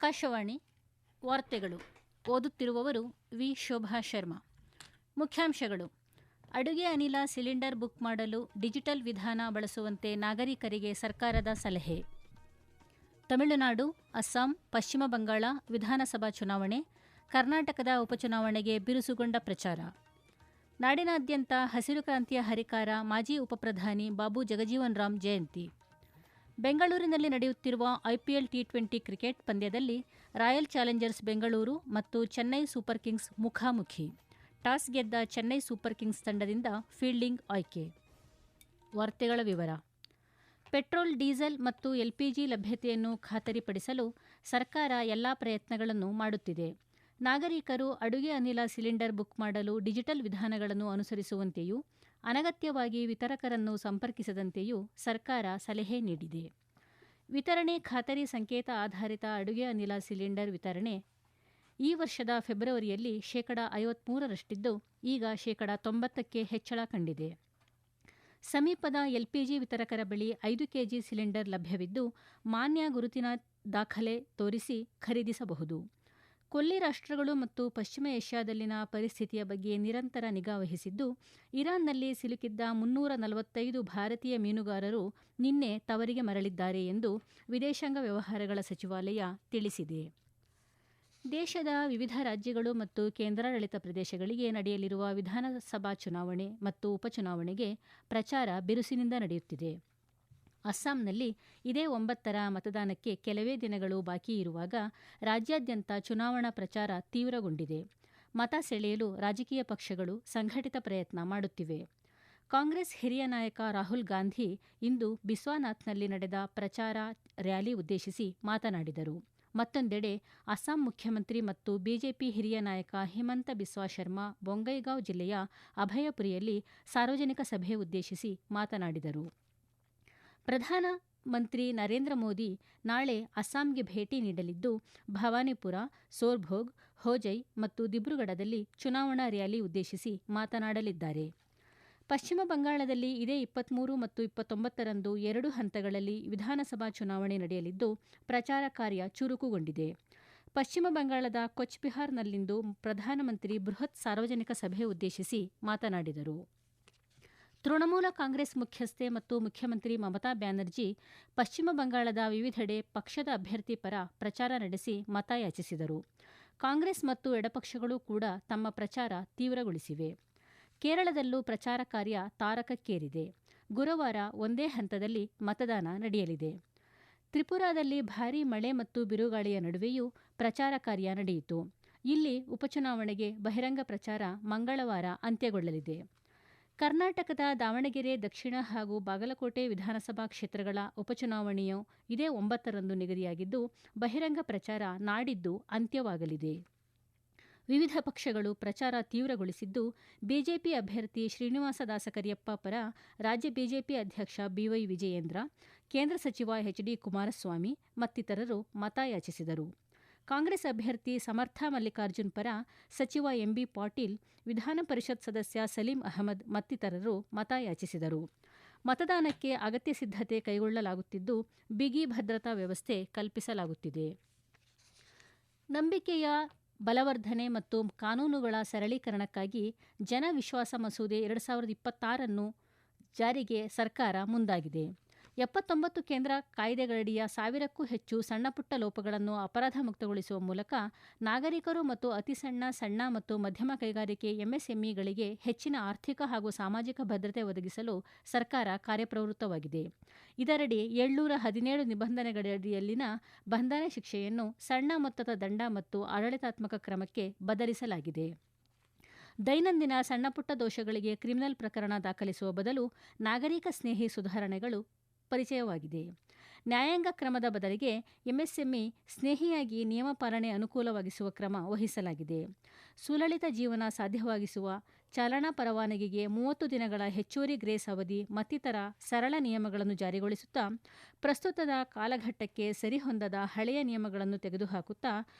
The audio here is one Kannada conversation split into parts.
ಆಕಾಶವಾಣಿ ವಾರ್ತೆಗಳು. ಓದುತ್ತಿರುವವರು ವಿ. ಶೋಭಾ ಶರ್ಮಾ. ಮುಖ್ಯಾಂಶಗಳು: ಅಡುಗೆ ಅನಿಲ ಸಿಲಿಂಡರ್ ಬುಕ್ ಮಾಡಲು ಡಿಜಿಟಲ್ ವಿಧಾನ ಬಳಸುವಂತೆ ನಾಗರಿಕರಿಗೆ ಸರ್ಕಾರದ ಸಲಹೆ. ತಮಿಳುನಾಡು, ಅಸ್ಸಾಂ, ಪಶ್ಚಿಮ ಬಂಗಾಳ ವಿಧಾನಸಭಾ ಚುನಾವಣೆ, ಕರ್ನಾಟಕದ ಉಪಚುನಾವಣೆಗೆ ಬಿರುಸುಗೊಂಡ ಪ್ರಚಾರ. ನಾಡಿನಾದ್ಯಂತ ಹಸಿರು ಕ್ರಾಂತಿಯ ಹರಿಕಾರ ಮಾಜಿ ಉಪಪ್ರಧಾನಿ ಬಾಬು ಜಗಜೀವನ್ ರಾಮ್ ಜಯಂತಿ. ಬೆಂಗಳೂರಿನಲ್ಲಿ ನಡೆಯುತ್ತಿರುವ ಐಪಿಎಲ್ ಟಿ20 ಕ್ರಿಕೆಟ್ ಪಂದ್ಯದಲ್ಲಿ ರಾಯಲ್ ಚಾಲೆಂಜರ್ಸ್ ಬೆಂಗಳೂರು ಮತ್ತು ಚೆನ್ನೈ ಸೂಪರ್ ಕಿಂಗ್ಸ್ ಮುಖಾಮುಖಿ. ಟಾಸ್ ಗೆದ್ದ ಚೆನ್ನೈ ಸೂಪರ್ ಕಿಂಗ್ಸ್ ತಂಡದಿಂದ ಫೀಲ್ಡಿಂಗ್ ಆಯ್ಕೆ. ವಾರ್ತೆಗಳ ವಿವರ. ಪೆಟ್ರೋಲ್, ಡೀಸೆಲ್ ಮತ್ತು ಎಲ್ಪಿಜಿ ಲಭ್ಯತೆಯನ್ನು ಖಾತರಿಪಡಿಸಲು ಸರ್ಕಾರ ಎಲ್ಲಾ ಪ್ರಯತ್ನಗಳನ್ನು ಮಾಡುತ್ತಿದೆ. ನಾಗರಿಕರು ಅಡುಗೆ ಅನಿಲ ಸಿಲಿಂಡರ್ ಬುಕ್ ಮಾಡಲು ಡಿಜಿಟಲ್ ವಿಧಾನಗಳನ್ನು ಅನುಸರಿಸುವಂತೆಯೂ ಅನಗತ್ಯವಾಗಿ ವಿತರಕರನ್ನು ಸಂಪರ್ಕಿಸದಂತೆಯೂ ಸರ್ಕಾರ ಸಲಹೆ ನೀಡಿದೆ. ವಿತರಣೆ ಖಾತರಿ ಸಂಕೇತ ಆಧಾರಿತ ಅಡುಗೆ ಅನಿಲ ಸಿಲಿಂಡರ್ ವಿತರಣೆ ಈ ವರ್ಷದ ಫೆಬ್ರವರಿಯಲ್ಲಿ 53% ಈಗ 90% ಹೆಚ್ಚಳ ಕಂಡಿದೆ. ಸಮೀಪದ ಎಲ್ಪಿಜಿ ವಿತರಕರ ಬಳಿ 5 ಕೆಜಿ ಸಿಲಿಂಡರ್ ಲಭ್ಯವಿದ್ದು, ಮಾನ್ಯ ಗುರುತಿನ ದಾಖಲೆ ತೋರಿಸಿ ಖರೀದಿಸಬಹುದು. ಕೊಲ್ಲಿ ರಾಷ್ಟ್ರಗಳು ಮತ್ತು ಪಶ್ಚಿಮ ಏಷ್ಯಾದಲ್ಲಿನ ಪರಿಸ್ಥಿತಿಯ ಬಗ್ಗೆ ನಿರಂತರ ನಿಗಾ ವಹಿಸಿದ್ದು, ಇರಾನ್ನಲ್ಲಿ ಸಿಲುಕಿದ್ದ 345 ಭಾರತೀಯ ಮೀನುಗಾರರು ನಿನ್ನೆ ತವರಿಗೆ ಮರಳಿದ್ದಾರೆ ಎಂದು ವಿದೇಶಾಂಗ ವ್ಯವಹಾರಗಳ ಸಚಿವಾಲಯ ತಿಳಿಸಿದೆ. ದೇಶದ ವಿವಿಧ ರಾಜ್ಯಗಳು ಮತ್ತು ಕೇಂದ್ರಾಡಳಿತ ಪ್ರದೇಶಗಳಿಗೆ ನಡೆಯಲಿರುವ ವಿಧಾನಸಭಾ ಚುನಾವಣೆ ಮತ್ತು ಉಪಚುನಾವಣೆಗೆ ಪ್ರಚಾರ ಬಿರುಸಿನಿಂದ ನಡೆಯುತ್ತಿದೆ. ಅಸ್ಸಾಂನಲ್ಲಿ ಇದೇ 9ರ ಮತದಾನಕ್ಕೆ ಕೆಲವೇ ದಿನಗಳು ಬಾಕಿ ಇರುವಾಗ ರಾಜ್ಯಾದ್ಯಂತ ಚುನಾವಣಾ ಪ್ರಚಾರ ತೀವ್ರಗೊಂಡಿದೆ. ಮತ ಸೆಳೆಯಲು ರಾಜಕೀಯ ಪಕ್ಷಗಳು ಸಂಘಟಿತ ಪ್ರಯತ್ನ ಮಾಡುತ್ತಿವೆ. ಕಾಂಗ್ರೆಸ್ ಹಿರಿಯ ನಾಯಕ ರಾಹುಲ್ ಗಾಂಧಿ ಇಂದು ಬಿಸ್ವಾನಾಥ್ನಲ್ಲಿ ನಡೆದ ಪ್ರಚಾರ ರ್ಯಾಲಿ ಉದ್ದೇಶಿಸಿ ಮಾತನಾಡಿದರು. ಮತ್ತೊಂದೆಡೆ ಅಸ್ಸಾಂ ಮುಖ್ಯಮಂತ್ರಿ ಮತ್ತು ಬಿಜೆಪಿ ಹಿರಿಯ ನಾಯಕ ಹಿಮಂತ ಬಿಸ್ವಾ ಶರ್ಮಾ ಬೊಂಗೈಗಾಂವ್ ಜಿಲ್ಲೆಯ ಅಭಯಪುರಿಯಲ್ಲಿ ಸಾರ್ವಜನಿಕ ಸಭೆ ಉದ್ದೇಶಿಸಿ ಮಾತನಾಡಿದರು. ಪ್ರಧಾನಮಂತ್ರಿ ನರೇಂದ್ರ ಮೋದಿ ನಾಳೆ ಅಸ್ಸಾಂಗೆ ಭೇಟಿ ನೀಡಲಿದ್ದು, ಭವಾನಿಪುರ, ಸೋರ್ಭೋಗ್, ಹೋಜೈ ಮತ್ತು ದಿಬ್ರುಗಢದಲ್ಲಿ ಚುನಾವಣಾ ರ್ಯಾಲಿ ಉದ್ದೇಶಿಸಿ ಮಾತನಾಡಲಿದ್ದಾರೆ. ಪಶ್ಚಿಮ ಬಂಗಾಳದಲ್ಲಿ ಇದೇ 23 ಮತ್ತು 29ರಂದು 2 ಹಂತಗಳಲ್ಲಿ ವಿಧಾನಸಭಾ ಚುನಾವಣೆ ನಡೆಯಲಿದ್ದು, ಪ್ರಚಾರ ಕಾರ್ಯ ಚುರುಕುಗೊಂಡಿದೆ. ಪಶ್ಚಿಮ ಬಂಗಾಳದ ಕೊಚ್ಬಿಹಾರ್ನಲ್ಲಿಂದು ಪ್ರಧಾನಮಂತ್ರಿ ಬೃಹತ್ ಸಾರ್ವಜನಿಕ ಸಭೆ ಉದ್ದೇಶಿಸಿ ಮಾತನಾಡಿದರು. ತೃಣಮೂಲ ಕಾಂಗ್ರೆಸ್ ಮುಖ್ಯಸ್ಥೆ ಮತ್ತು ಮುಖ್ಯಮಂತ್ರಿ ಮಮತಾ ಬ್ಯಾನರ್ಜಿ ಪಶ್ಚಿಮ ಬಂಗಾಳದ ವಿವಿಧೆಡೆ ಪಕ್ಷದ ಅಭ್ಯರ್ಥಿ ಪರ ಪ್ರಚಾರ ನಡೆಸಿ ಮತ ಯಾಚಿಸಿದರು. ಕಾಂಗ್ರೆಸ್ ಮತ್ತು ಎಡಪಕ್ಷಗಳು ಕೂಡ ತಮ್ಮ ಪ್ರಚಾರ ತೀವ್ರಗೊಳಿಸಿವೆ. ಕೇರಳದಲ್ಲೂ ಪ್ರಚಾರ ಕಾರ್ಯ ತಾರಕಕ್ಕೇರಿದೆ. ಗುರುವಾರ ಒಂದೇ ಹಂತದಲ್ಲಿ ಮತದಾನ ನಡೆಯಲಿದೆ. ತ್ರಿಪುರಾದಲ್ಲಿ ಭಾರೀ ಮಳೆ ಮತ್ತು ಬಿರುಗಾಳಿಯ ನಡುವೆಯೂ ಪ್ರಚಾರ ಕಾರ್ಯ ನಡೆಯಿತು. ಇಲ್ಲಿ ಉಪಚುನಾವಣೆಗೆ ಬಹಿರಂಗ ಪ್ರಚಾರ ಮಂಗಳವಾರ ಅಂತ್ಯಗೊಳ್ಳಲಿದೆ. ಕರ್ನಾಟಕದ ದಾವಣಗೆರೆ ದಕ್ಷಿಣ ಹಾಗೂ ಬಾಗಲಕೋಟೆ ವಿಧಾನಸಭಾ ಕ್ಷೇತ್ರಗಳ ಉಪಚುನಾವಣೆಯು ಇದೇ 9ರಂದು ನಿಗದಿಯಾಗಿದ್ದು, ಬಹಿರಂಗ ಪ್ರಚಾರ ನಾಡಿದ್ದು ಅಂತ್ಯವಾಗಲಿದೆ. ವಿವಿಧ ಪಕ್ಷಗಳು ಪ್ರಚಾರ ತೀವ್ರಗೊಳಿಸಿದ್ದು, ಬಿಜೆಪಿ ಅಭ್ಯರ್ಥಿ ಶ್ರೀನಿವಾಸ ದಾಸ ಕರಿಯಪ್ಪ ಪರ ರಾಜ್ಯ ಬಿಜೆಪಿ ಅಧ್ಯಕ್ಷ ಬಿವೈ ವಿಜಯೇಂದ್ರ, ಕೇಂದ್ರ ಸಚಿವ ಎಚ್ಡಿ ಕುಮಾರಸ್ವಾಮಿ ಮತ್ತಿತರರು ಮತ ಯಾಚಿಸಿದರು. ಕಾಂಗ್ರೆಸ್ ಅಭ್ಯರ್ಥಿ ಸಮರ್ಥ ಮಲ್ಲಿಕಾರ್ಜುನ್ ಪರ ಸಚಿವ ಎಂಬಿ ಪಾಟೀಲ್, ವಿಧಾನ ಪರಿಷತ್ ಸದಸ್ಯ ಸಲೀಂ ಅಹಮದ್ ಮತ್ತಿತರರು ಮತ ಯಾಚಿಸಿದರು. ಮತದಾನಕ್ಕೆ ಅಗತ್ಯ ಸಿದ್ಧತೆ ಕೈಗೊಳ್ಳಲಾಗುತ್ತಿದ್ದು, ಬಿಗಿ ಭದ್ರತಾ ವ್ಯವಸ್ಥೆ ಕಲ್ಪಿಸಲಾಗುತ್ತಿದೆ. ನಂಬಿಕೆಯ ಬಲವರ್ಧನೆ ಮತ್ತು ಕಾನೂನುಗಳ ಸರಳೀಕರಣಕ್ಕಾಗಿ ಜನ ವಿಶ್ವಾಸ ಮಸೂದೆ 2026 ಜಾರಿಗೆ ಸರ್ಕಾರ ಮುಂದಾಗಿದೆ. 79 ಕೇಂದ್ರ ಕಾಯ್ದೆಗಳಡಿಯ 1000ಕ್ಕೂ ಹೆಚ್ಚು ಸಣ್ಣಪುಟ್ಟ ಲೋಪಗಳನ್ನು ಅಪರಾಧ ಮುಕ್ತಗೊಳಿಸುವ ಮೂಲಕ ನಾಗರಿಕರು ಮತ್ತು ಅತಿ ಸಣ್ಣ ಮತ್ತು ಮಧ್ಯಮ ಕೈಗಾರಿಕೆ ಎಂಎಸ್ಎಂಇಗಳಿಗೆ ಹೆಚ್ಚಿನ ಆರ್ಥಿಕ ಹಾಗೂ ಸಾಮಾಜಿಕ ಭದ್ರತೆ ಒದಗಿಸಲು ಸರ್ಕಾರ ಕಾರ್ಯಪ್ರವೃತ್ತವಾಗಿದೆ. ಇದರಡಿ 717 ನಿಬಂಧನೆಗಳಡಿಯಲ್ಲಿನ ಬಂಧನ ಶಿಕ್ಷೆಯನ್ನು ಸಣ್ಣ ಮೊತ್ತದ ದಂಡ ಮತ್ತು ಆಡಳಿತಾತ್ಮಕ ಕ್ರಮಕ್ಕೆ ಬದಲಿಸಲಾಗಿದೆ. ದೈನಂದಿನ ಸಣ್ಣಪುಟ್ಟ ದೋಷಗಳಿಗೆ ಕ್ರಿಮಿನಲ್ ಪ್ರಕರಣ ದಾಖಲಿಸುವ ಬದಲು ನಾಗರಿಕ ಸ್ನೇಹಿ ಸುಧಾರಣೆಗಳು ಪರಿಚಯವಾಗಿದೆ. ನ್ಯಾಯಾಂಗ ಕ್ರಮದ ಬದಲಿಗೆ ಎಂಎಸ್ಎಂಇ ಸ್ನೇಹಿಯಾಗಿ ನಿಯಮ ಪಾಲನೆ ಅನುಕೂಲವಾಗಿಸುವ ಕ್ರಮ ವಹಿಸಲಾಗಿದೆ. ಸುಲಲಿತ ಜೀವನ ಸಾಧ್ಯವಾಗಿಸುವ ಚಾಲನಾ ಪರವಾನಗಿಗೆ 30 ದಿನಗಳ ಹೆಚ್ಚುವರಿ ಗ್ರೇಸ್ ಅವಧಿ ಮತ್ತಿತರ ಸರಳ ನಿಯಮಗಳನ್ನು ಜಾರಿಗೊಳಿಸುತ್ತಾ, ಪ್ರಸ್ತುತದ ಕಾಲಘಟ್ಟಕ್ಕೆ ಸರಿಹೊಂದದ ಹಳೆಯ ನಿಯಮಗಳನ್ನು ತೆಗೆದುಹಾಕುತ್ತಾ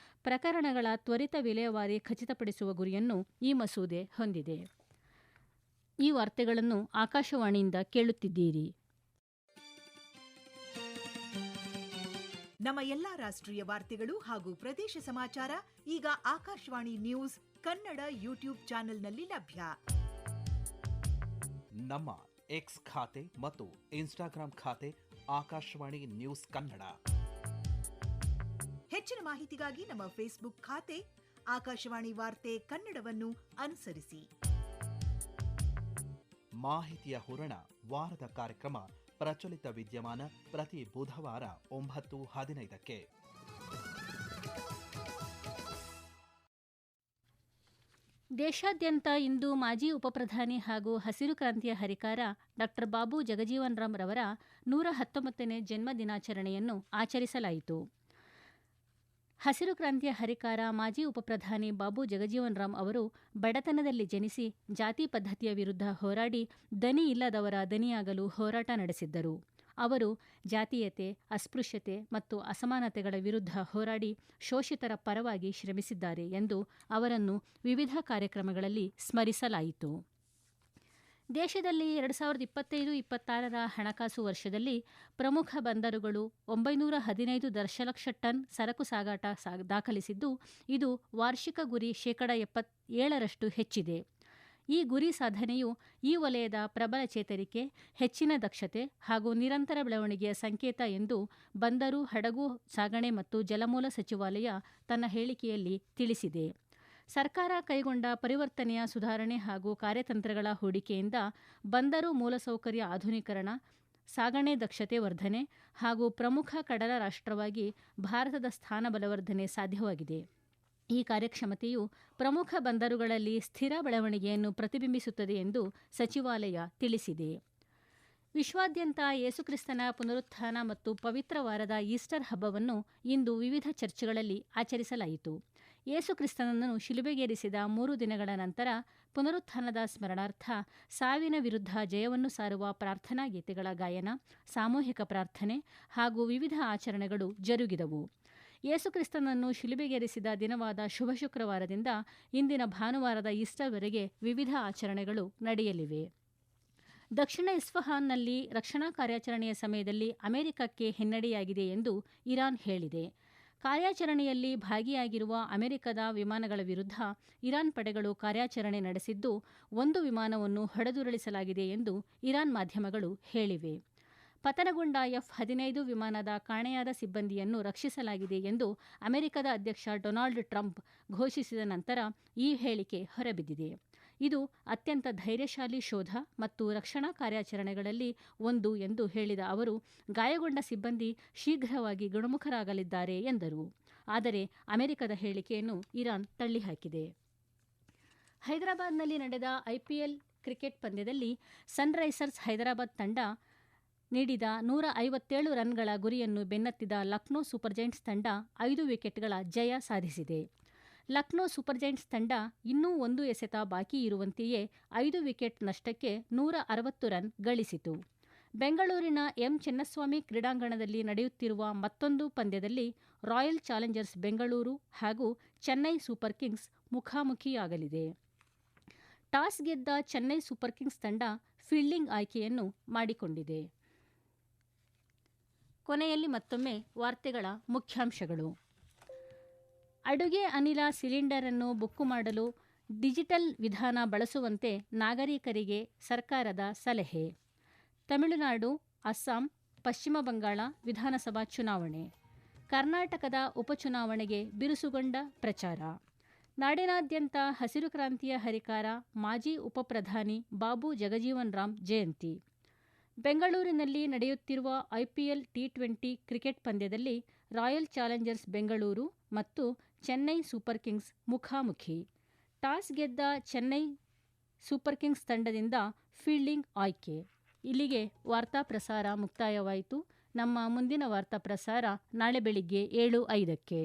ಪ್ರಕರಣಗಳ ತ್ವರಿತ ವಿಲೇವಾರಿ ಖಚಿತಪಡಿಸುವ ಗುರಿಯನ್ನು ಈ ಮಸೂದೆ ಹೊಂದಿದೆ. ಈ ವಾರ್ತೆಗಳನ್ನು ಆಕಾಶವಾಣಿಯಿಂದ ಕೇಳುತ್ತಿದ್ದೀರಿ. ನಮ್ಮ ಎಲ್ಲಾ ರಾಷ್ಟ್ರೀಯ ವಾರ್ತೆಗಳು ಹಾಗೂ ಪ್ರದೇಶ ಸಮಾಚಾರ ಈಗ ಆಕಾಶವಾಣಿ ನ್ಯೂಸ್ ಕನ್ನಡ ಯೂಟ್ಯೂಬ್ ಚಾನೆಲ್ನಲ್ಲಿ ಲಭ್ಯ. ನಮ್ಮ ಎಕ್ಸ್ ಖಾತೆ ಮತ್ತು ಇನ್ಸ್ಟಾಗ್ರಾಂ ಖಾತೆ ಆಕಾಶವಾಣಿ ನ್ಯೂಸ್ ಕನ್ನಡ. ಹೆಚ್ಚಿನ ಮಾಹಿತಿಗಾಗಿ ನಮ್ಮ ಫೇಸ್ಬುಕ್ ಖಾತೆ ಆಕಾಶವಾಣಿ ವಾರ್ತೆ ಕನ್ನಡವನ್ನು ಅನುಸರಿಸಿ. ಮಾಹಿತಿಯ ಹೂರಣ ವಾರದ ಕಾರ್ಯಕ್ರಮ ಪ್ರಚಲಿತ ವಿದ್ಯಮಾನ ಪ್ರತಿ ಬುಧವಾರ 9:15ಕ್ಕೆ. ದೇಶಾದ್ಯಂತ ಇಂದು ಮಾಜಿ ಉಪಪ್ರಧಾನಿ ಹಾಗೂ ಹಸಿರು ಕ್ರಾಂತಿಯ ಹರಿಕಾರ ಡಾಕ್ಟರ್ ಬಾಬು ಜಗಜೀವನ್ ರಾಮ್ ರವರ 119ನೇ ಜನ್ಮ ದಿನಾಚರಣೆಯನ್ನು ಆಚರಿಸಲಾಯಿತು. ಹಸಿರು ಕ್ರಾಂತಿಯ ಹರಿಕಾರ ಮಾಜಿ ಉಪಪ್ರಧಾನಿ ಬಾಬು ಜಗಜೀವನ್ ರಾಮ್ ಅವರು ಬಡತನದಲ್ಲಿ ಜನಿಸಿ ಜಾತಿ ಪದ್ಧತಿಯ ವಿರುದ್ಧ ಹೋರಾಡಿ ದನಿ ಇಲ್ಲದವರ ದನಿಯಾಗಲು ಹೋರಾಟ ನಡೆಸಿದ್ದರು. ಅವರು ಜಾತೀಯತೆ, ಅಸ್ಪೃಶ್ಯತೆ ಮತ್ತು ಅಸಮಾನತೆಗಳ ವಿರುದ್ಧ ಹೋರಾಡಿ ಶೋಷಿತರ ಪರವಾಗಿ ಶ್ರಮಿಸಿದ್ದಾರೆ ಎಂದು ಅವರನ್ನು ವಿವಿಧ ಕಾರ್ಯಕ್ರಮಗಳಲ್ಲಿ ಸ್ಮರಿಸಲಾಯಿತು. ದೇಶದಲ್ಲಿ 2025-26ರ ಹಣಕಾಸು ವರ್ಷದಲ್ಲಿ ಪ್ರಮುಖ ಬಂದರುಗಳು 915 ದಶಲಕ್ಷ ಟನ್ ಸರಕು ಸಾಗಾಟ ದಾಖಲಿಸಿದ್ದು, ಇದು ವಾರ್ಷಿಕ ಗುರಿ 77% ಹೆಚ್ಚಿದೆ. ಈ ಗುರಿ ಸಾಧನೆಯು ಈ ವಲಯದ ಪ್ರಬಲ ಚೇತರಿಕೆ, ಹೆಚ್ಚಿನ ದಕ್ಷತೆ ಹಾಗೂ ನಿರಂತರ ಬೆಳವಣಿಗೆಯ ಸಂಕೇತ ಎಂದು ಬಂದರು, ಹಡಗು ಸಾಗಣೆ ಮತ್ತು ಜಲಮೂಲ ಸಚಿವಾಲಯ ತನ್ನ ಹೇಳಿಕೆಯಲ್ಲಿ ತಿಳಿಸಿದೆ. ಸರ್ಕಾರ ಕೈಗೊಂಡ ಪರಿವರ್ತನೆಯ ಸುಧಾರಣೆ ಹಾಗೂ ಕಾರ್ಯತಂತ್ರಗಳ ಹೂಡಿಕೆಯಿಂದ ಬಂದರು ಮೂಲಸೌಕರ್ಯ ಆಧುನೀಕರಣ, ಸಾಗಣೆ ದಕ್ಷತೆ ವರ್ಧನೆ ಹಾಗೂ ಪ್ರಮುಖ ಕಡಲ ರಾಷ್ಟ್ರವಾಗಿ ಭಾರತದ ಸ್ಥಾನ ಬಲವರ್ಧನೆ ಸಾಧ್ಯವಾಗಿದೆ. ಈ ಕಾರ್ಯಕ್ಷಮತೆಯು ಪ್ರಮುಖ ಬಂದರುಗಳಲ್ಲಿ ಸ್ಥಿರ ಬೆಳವಣಿಗೆಯನ್ನು ಪ್ರತಿಬಿಂಬಿಸುತ್ತದೆ ಎಂದು ಸಚಿವಾಲಯ ತಿಳಿಸಿದೆ. ವಿಶ್ವಾದ್ಯಂತ ಯೇಸುಕ್ರಿಸ್ತನ ಪುನರುತ್ಥಾನ ಮತ್ತು ಪವಿತ್ರ ವಾರದ ಈಸ್ಟರ್ ಹಬ್ಬವನ್ನು ಇಂದು ವಿವಿಧ ಚರ್ಚ್ಗಳಲ್ಲಿ ಆಚರಿಸಲಾಯಿತು. ಯೇಸುಕ್ರಿಸ್ತನನ್ನು ಶಿಲುಬೆಗೇರಿಸಿದ 3 ದಿನಗಳ ನಂತರ ಪುನರುತ್ಥಾನದ ಸ್ಮರಣಾರ್ಥ ಸಾವಿನ ವಿರುದ್ಧ ಜಯವನ್ನು ಸಾರುವ ಪ್ರಾರ್ಥನಾ ಗೀತೆಗಳ ಗಾಯನ, ಸಾಮೂಹಿಕ ಪ್ರಾರ್ಥನೆ ಹಾಗೂ ವಿವಿಧ ಆಚರಣೆಗಳು ಜರುಗಿದವು. ಯೇಸುಕ್ರಿಸ್ತನನ್ನು ಶಿಲುಬೆಗೇರಿಸಿದ ದಿನವಾದ ಶುಭ ಶುಕ್ರವಾರದಿಂದ ಇಂದಿನ ಭಾನುವಾರದ ಈಸ್ಟರ್ವರೆಗೆ ವಿವಿಧ ಆಚರಣೆಗಳು ನಡೆಯಲಿವೆ. ದಕ್ಷಿಣ ಇಸ್ಫಹಾನ್ನಲ್ಲಿ ರಕ್ಷಣಾ ಕಾರ್ಯಾಚರಣೆಯ ಸಮಯದಲ್ಲಿ ಅಮೆರಿಕಕ್ಕೆ ಹಿನ್ನಡೆಯಾಗಿದೆ ಎಂದು ಇರಾನ್ ಹೇಳಿದೆ. ಕಾರ್ಯಾಚರಣೆಯಲ್ಲಿ ಭಾಗಿಯಾಗಿರುವ ಅಮೆರಿಕದ ವಿಮಾನಗಳ ವಿರುದ್ಧ ಇರಾನ್ ಪಡೆಗಳು ಕಾರ್ಯಾಚರಣೆ ನಡೆಸಿದ್ದು, 1 ವಿಮಾನವನ್ನು ಹೊಡೆದುರುಳಿಸಲಾಗಿದೆ ಎಂದು ಇರಾನ್ ಮಾಧ್ಯಮಗಳು ಹೇಳಿವೆ. ಪತನಗೊಂಡ F-15 ವಿಮಾನದ ಕಾಣೆಯಾದ ಸಿಬ್ಬಂದಿಯನ್ನು ರಕ್ಷಿಸಲಾಗಿದೆ ಎಂದು ಅಮೆರಿಕದ ಅಧ್ಯಕ್ಷ ಡೊನಾಲ್ಡ್ ಟ್ರಂಪ್ ಘೋಷಿಸಿದ ನಂತರ ಈ ಹೇಳಿಕೆ ಹೊರಬಿದ್ದಿದೆ. ಇದು ಅತ್ಯಂತ ಧೈರ್ಯಶಾಲಿ ಶೋಧ ಮತ್ತು ರಕ್ಷಣಾ ಕಾರ್ಯಾಚರಣೆಗಳಲ್ಲಿ ಒಂದು ಎಂದು ಹೇಳಿದ ಅವರು, ಗಾಯಗೊಂಡ ಸಿಬ್ಬಂದಿ ಶೀಘ್ರವಾಗಿ ಗುಣಮುಖರಾಗಲಿದ್ದಾರೆ ಎಂದರು. ಆದರೆ ಅಮೆರಿಕದ ಹೇಳಿಕೆಯನ್ನು ಇರಾನ್ ತಳ್ಳಿಹಾಕಿದೆ. ಹೈದರಾಬಾದ್ನಲ್ಲಿ ನಡೆದ IPL ಕ್ರಿಕೆಟ್ ಪಂದ್ಯದಲ್ಲಿ ಸನ್ರೈಸರ್ಸ್ ಹೈದರಾಬಾದ್ ತಂಡ ನೀಡಿದ 157 ರನ್ಗಳ ಗುರಿಯನ್ನು ಬೆನ್ನತ್ತಿದ ಲಕ್ನೋ ಸೂಪರ್ ಜೈಂಟ್ಸ್ ತಂಡ 5 ವಿಕೆಟ್ಗಳ ಜಯ ಸಾಧಿಸಿದೆ. ಲಕ್ನೋ ಸೂಪರ್ ಜೈಂಟ್ಸ್ ತಂಡ ಇನ್ನೂ 1 ಎಸೆತ ಬಾಕಿ ಇರುವಂತೆಯೇ 5 ವಿಕೆಟ್ ನಷ್ಟಕ್ಕೆ 160 ರನ್ ಗಳಿಸಿತು. ಬೆಂಗಳೂರಿನ ಚೆನ್ನಸ್ವಾಮಿ ಕ್ರೀಡಾಂಗಣದಲ್ಲಿ ನಡೆಯುತ್ತಿರುವ ಮತ್ತೊಂದು ಪಂದ್ಯದಲ್ಲಿ ರಾಯಲ್ ಚಾಲೆಂಜರ್ಸ್ ಬೆಂಗಳೂರು ಹಾಗೂ ಚೆನ್ನೈ ಸೂಪರ್ ಕಿಂಗ್ಸ್ ಮುಖಾಮುಖಿಯಾಗಲಿದೆ. ಟಾಸ್ ಗೆದ್ದ ಚೆನ್ನೈ ಸೂಪರ್ ಕಿಂಗ್ಸ್ ತಂಡ ಫೀಲ್ಡಿಂಗ್ ಆಯ್ಕೆಯನ್ನು ಮಾಡಿಕೊಂಡಿದೆ. ಕೊನೆಯಲ್ಲಿ ಮತ್ತೊಮ್ಮೆ ವಾರ್ತೆಗಳ ಮುಖ್ಯಾಂಶಗಳು. ಅಡುಗೆ ಅನಿಲ ಸಿಲಿಂಡರ್ ಅನ್ನು ಬುಕ್ಕು ಮಾಡಲು ಡಿಜಿಟಲ್ ವಿಧಾನ ಬಳಸುವಂತೆ ನಾಗರಿಕರಿಗೆ ಸರ್ಕಾರದ ಸಲಹೆ. ತಮಿಳುನಾಡು, ಅಸ್ಸಾಂ, ಪಶ್ಚಿಮ ಬಂಗಾಳ ವಿಧಾನಸಭಾ ಚುನಾವಣೆ. ಕರ್ನಾಟಕದ ಉಪಚುನಾವಣೆಗೆ ಬಿರುಸುಗೊಂಡ ಪ್ರಚಾರ. ನಾಡಿನಾದ್ಯಂತ ಹಸಿರು ಕ್ರಾಂತಿಯ ಹರಿಕಾರ ಮಾಜಿ ಉಪಪ್ರಧಾನಿ ಬಾಬು ಜಗಜೀವನ್ ರಾಮ್ ಜಯಂತಿ. ಬೆಂಗಳೂರಿನಲ್ಲಿ ನಡೆಯುತ್ತಿರುವ IPL T20 ಕ್ರಿಕೆಟ್ ಪಂದ್ಯದಲ್ಲಿ ರಾಯಲ್ ಚಾಲೆಂಜರ್ಸ್ ಬೆಂಗಳೂರು ಮತ್ತು ಚೆನ್ನೈ ಸೂಪರ್ ಕಿಂಗ್ಸ್ ಮುಖಾಮುಖಿ. ಟಾಸ್ ಗೆದ್ದ ಚೆನ್ನೈ ಸೂಪರ್ ಕಿಂಗ್ಸ್ ತಂಡದಿಂದ ಫೀಲ್ಡಿಂಗ್ ಆಯ್ಕೆ. ಇಲ್ಲಿಗೆ ವಾರ್ತಾ ಪ್ರಸಾರ ಮುಕ್ತಾಯವಾಯಿತು. ನಮ್ಮ ಮುಂದಿನ ವಾರ್ತಾ ಪ್ರಸಾರ ನಾಳೆ ಬೆಳಿಗ್ಗೆ 7:05ಕ್ಕೆ.